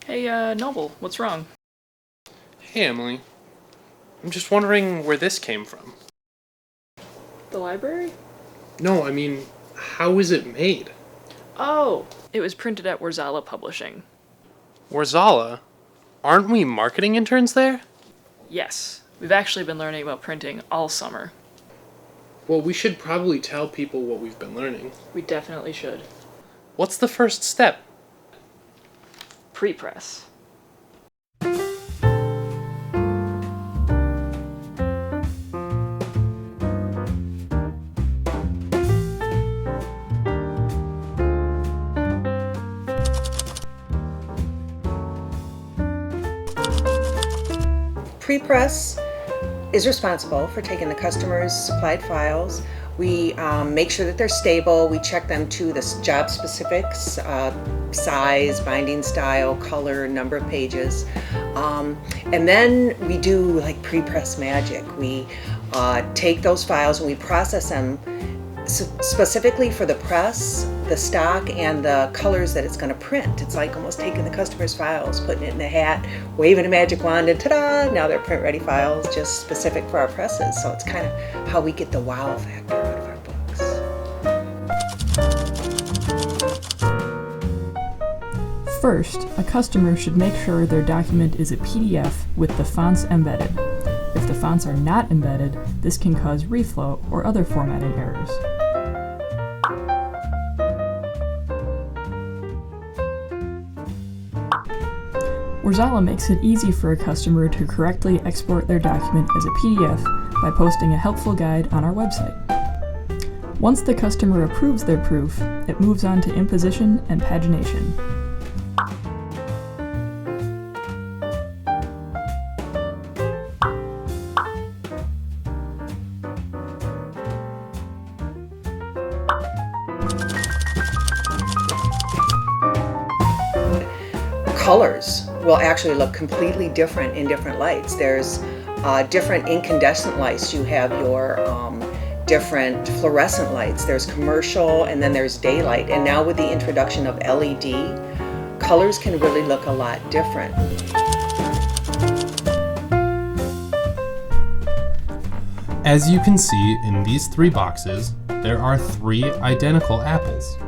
Hey, Noble, what's wrong? Hey, Emily. I'm just wondering where this came from. The library? No, I mean, how is it made? Oh, it was printed at Warzala Publishing. Warzala? Aren't we marketing interns there? Yes, we've actually been learning about printing all summer. Well, we should probably tell people what we've been learning. We definitely should. What's the first step? Pre-press. Pre-press is responsible for taking the customer's supplied files. We make sure that they're stable. We check them to the job specifics, size, binding style, color, number of pages. And then we do like pre-press magic. We take those files and we process them specifically for the press, the stock, and the colors that it's going to print. It's like almost taking the customer's files, putting it in a hat, waving a magic wand, and ta-da! Now they're print-ready files, just specific for our presses. So it's kind of how we get the wow factor out of our books. First, a customer should make sure their document is a PDF with the fonts embedded. If the fonts are not embedded, this can cause reflow or other formatting errors. Warzala makes it easy for a customer to correctly export their document as a PDF by posting a helpful guide on our website. Once the customer approves their proof, it moves on to imposition and pagination. Colors will actually look completely different in different lights. There's different incandescent lights. You have your different fluorescent lights. There's commercial, and then there's daylight. And now with the introduction of LED, colors can really look a lot different. As you can see in these 3 boxes, there are 3 identical apples.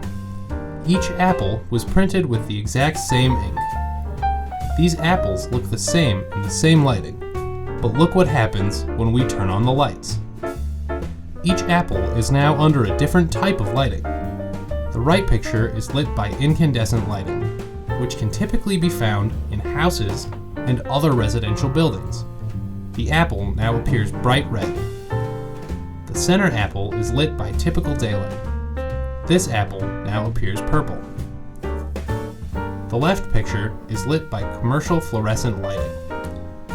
Each apple was printed with the exact same ink. These apples look the same in the same lighting, but look what happens when we turn on the lights. Each apple is now under a different type of lighting. The right picture is lit by incandescent lighting, which can typically be found in houses and other residential buildings. The apple now appears bright red. The center apple is lit by typical daylight. This apple now appears purple. The left picture is lit by commercial fluorescent lighting,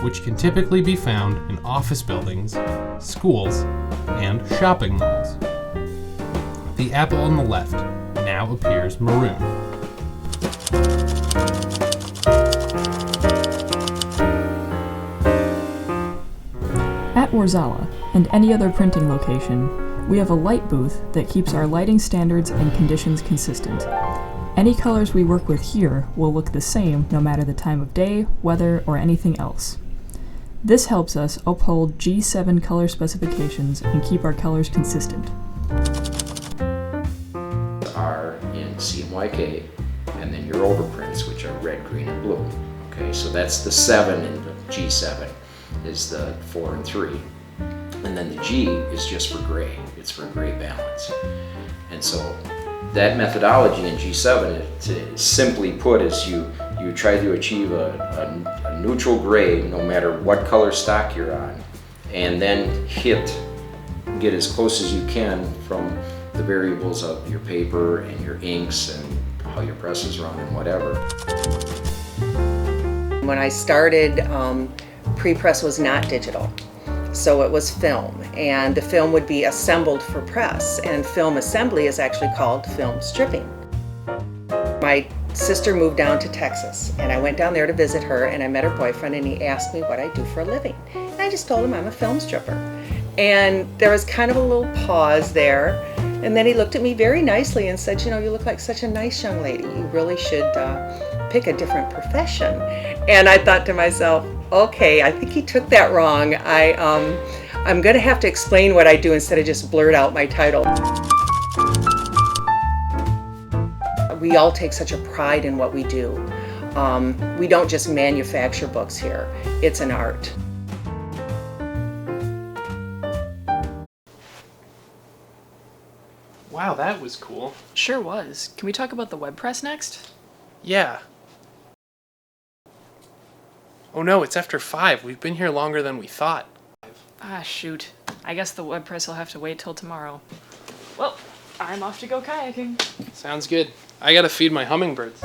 which can typically be found in office buildings, schools, and shopping malls. The apple on the left now appears maroon. At Warzala, and any other printing location, we have a light booth that keeps our lighting standards and conditions consistent. Any colors we work with here will look the same no matter the time of day, weather, or anything else. This helps us uphold G7 color specifications and keep our colors consistent. Are in CMYK, and then your overprints, which are red, green, and blue. Okay, so that's the 7 in the G7, is the 4 and 3. And then the G is just for gray. It's for gray balance. And so that methodology in G7, simply put, is you try to achieve a neutral gray no matter what color stock you're on, and then get as close as you can from the variables of your paper and your inks and how your presses run and whatever. When I started, pre-press was not digital. So it was film, and the film would be assembled for press, and film assembly is actually called film stripping. My sister moved down to Texas, and I went down there to visit her, and I met her boyfriend, and he asked me what I do for a living. And I just told him I'm a film stripper. And there was kind of a little pause there, and then he looked at me very nicely and said, you know, you look like such a nice young lady. You really should pick a different profession. And I thought to myself, okay, I think he took that wrong. I'm gonna have to explain what I do instead of just blurt out my title. We all take such a pride in what we do. We don't just manufacture books here, it's an art. Wow, that was cool. Sure was. Can we talk about the web press next? Yeah. Oh no, it's after 5. We've been here longer than we thought. Ah, shoot. I guess the web press will have to wait till tomorrow. Well, I'm off to go kayaking. Sounds good. I gotta feed my hummingbirds.